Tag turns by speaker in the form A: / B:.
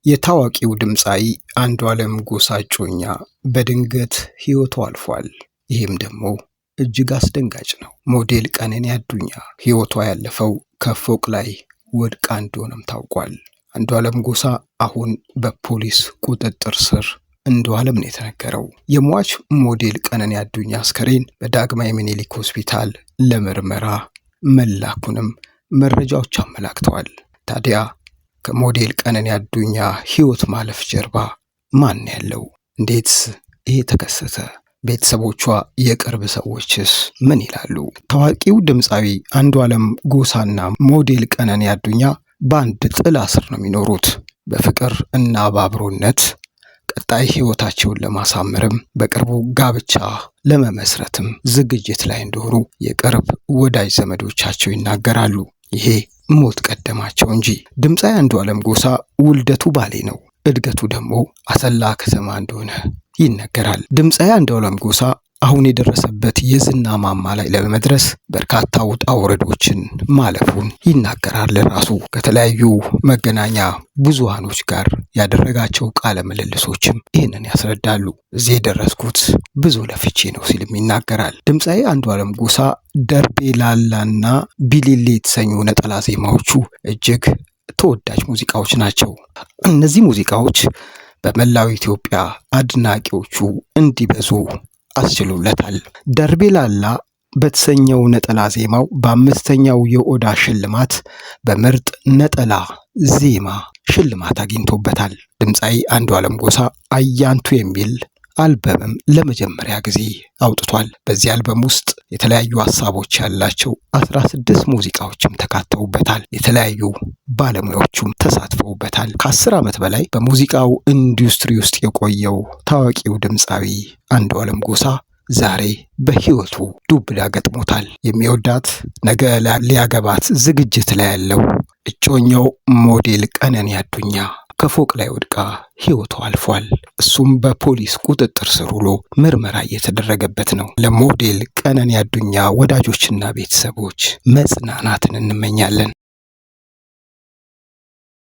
A: የታዋቂው ድምፃዊ አንዱዓለም ጎሳ እጮኛ በድንገት ሕይወቱ አልፏል። ይህም ደግሞ እጅግ አስደንጋጭ ነው። ሞዴል ቀነኒ አዱኛ ሕይወቷ ያለፈው ከፎቅ ላይ ወድቃ እንደሆነም ታውቋል። አንዱዓለም ጎሳ አሁን በፖሊስ ቁጥጥር ስር እንደዋለም ነው የተነገረው። የሟች ሞዴል ቀነኒ አዱኛ አስከሬን በዳግማዊ ምኒልክ ሆስፒታል ለምርመራ መላኩንም መረጃዎች አመላክተዋል። ታዲያ ከሞዴል ቀነኒ አዱኛ ሕይወት ማለፍ ጀርባ ማን ያለው? እንዴትስ ይሄ ተከሰተ? ቤተሰቦቿ፣ የቅርብ ሰዎችስ ምን ይላሉ? ታዋቂው ድምፃዊ አንዱዓለም ጎሳና ሞዴል ቀነኒ አዱኛ በአንድ ጥላ ስር ነው የሚኖሩት። በፍቅር እና በአብሮነት ቀጣይ ሕይወታቸውን ለማሳመርም በቅርቡ ጋብቻ ለመመስረትም ዝግጅት ላይ እንደሆኑ የቅርብ ወዳጅ ዘመዶቻቸው ይናገራሉ። ይሄ ሞት ቀደማቸው እንጂ። ድምፃዊ አንዱዓለም ጎሳ ውልደቱ ባሌ ነው፣ እድገቱ ደግሞ አሰላ ከተማ እንደሆነ ይነገራል። ድምፃዊ አንዱዓለም ጎሳ አሁን የደረሰበት የዝና ማማ ላይ ለመድረስ በርካታ ውጣ ውረዶችን ማለፉን ይናገራል። ራሱ ከተለያዩ መገናኛ ብዙሃኖች ጋር ያደረጋቸው ቃለ ምልልሶችም ይህንን ያስረዳሉ። እዚህ የደረስኩት ብዙ ለፍቼ ነው ሲልም ይናገራል። ድምፃዊ አንዱዓለም ጎሳ ደርቤ ላላና ቢሊሌ የተሰኙ ነጠላ ዜማዎቹ እጅግ ተወዳጅ ሙዚቃዎች ናቸው። እነዚህ ሙዚቃዎች በመላው ኢትዮጵያ አድናቂዎቹ እንዲበዙ አስችሎለታል። ደርቤ ላላ በተሰኘው ነጠላ ዜማው በአምስተኛው የኦዳ ሽልማት በምርጥ ነጠላ ዜማ ሽልማት አግኝቶበታል። ድምፃዊ አንዱዓለም ጎሳ አያንቱ የሚል አልበምም ለመጀመሪያ ጊዜ አውጥቷል። በዚህ አልበም ውስጥ የተለያዩ ሀሳቦች ያላቸው 16 ሙዚቃዎችም ተካተውበታል። የተለያዩ ባለሙያዎቹም ተሳትፈውበታል። ከ10 ዓመት በላይ በሙዚቃው ኢንዱስትሪ ውስጥ የቆየው ታዋቂው ድምፃዊ አንዱዓለም ጎሳ ዛሬ በሕይወቱ ዱብዳ ገጥሞታል። የሚወዳት ነገ ሊያገባት ዝግጅት ላይ ያለው እጮኛው ሞዴል ቀነኒ አዱኛ ከፎቅ ላይ ወድቃ ሕይወቱ አልፏል። እሱም በፖሊስ ቁጥጥር ስር ውሎ ምርመራ እየተደረገበት ነው። ለሞዴል ቀነኒ አዱኛ ወዳጆችና ቤተሰቦች መጽናናትን እንመኛለን።